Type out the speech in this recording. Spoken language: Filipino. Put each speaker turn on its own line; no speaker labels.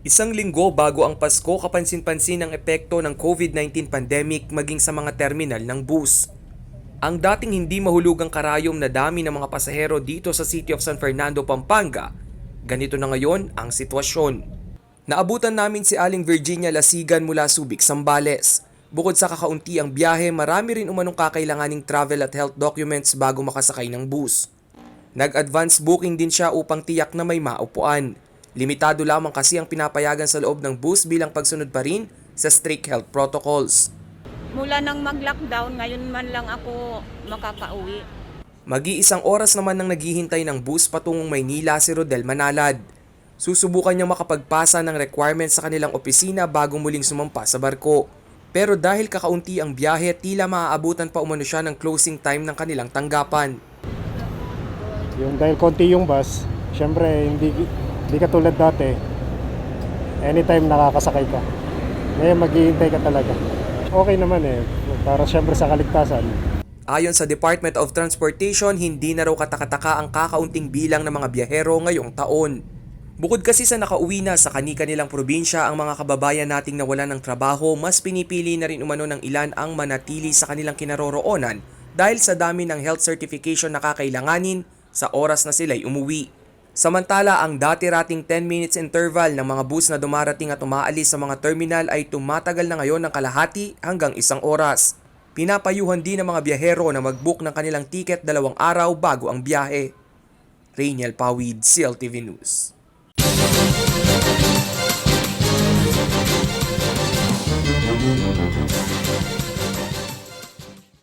Isang linggo bago ang Pasko, kapansin-pansin ang epekto ng COVID-19 pandemic maging sa mga terminal ng bus. Ang dating hindi mahulugang karayom na dami ng mga pasahero dito sa City of San Fernando, Pampanga, ganito na ngayon ang sitwasyon. Naabutan namin si Aling Virginia Lasigan mula Subic, Sambales. Bukod sa kakaunti ang biyahe, marami rin umanong kakailanganing travel at health documents bago makasakay ng bus. Nag-advance booking din siya upang tiyak na may maupuan. Limitado lamang kasi ang pinapayagan sa loob ng bus bilang pagsunod pa rin sa strict health protocols.
Mula nang mag-lockdown, ngayon man lang ako makakauwi.
Mag-iisang oras naman nang naghihintay ng bus patungong Maynila si Rodel Manalad. Susubukan niyang makapagpasa ng requirements sa kanilang opisina bago muling sumampa sa barko. Pero dahil kakaunti ang biyahe, tila maaabutan pa umano siya ng closing time ng kanilang tanggapan.
Yung dahil konti yung bus, syempre hindi katulad dati. Anytime nakakasakay ka. Ngayon maghihintay ka talaga. Okay naman para syempre sa kaligtasan.
Ayon sa Department of Transportation, hindi na raw katakataka ang kakaunting bilang ng mga biyahero ngayong taon. Bukod kasi sa nakauwi na sa kani-kanilang probinsya ang mga kababayan nating nawalan ng trabaho, mas pinipili na rin umano ng ilan ang manatili sa kanilang kinaroroonan dahil sa dami ng health certification na kakailanganin sa oras na sila'y umuwi. Samantala, ang dati-rating 10 minutes interval ng mga bus na dumarating at umaalis sa mga terminal ay tumatagal na ngayon ng kalahati hanggang 1 oras. Pinapayuhan din ng mga biyahero na mag-book ng kanilang tiket 2 araw bago ang biyahe. Rainiel Pawid, CLTV News.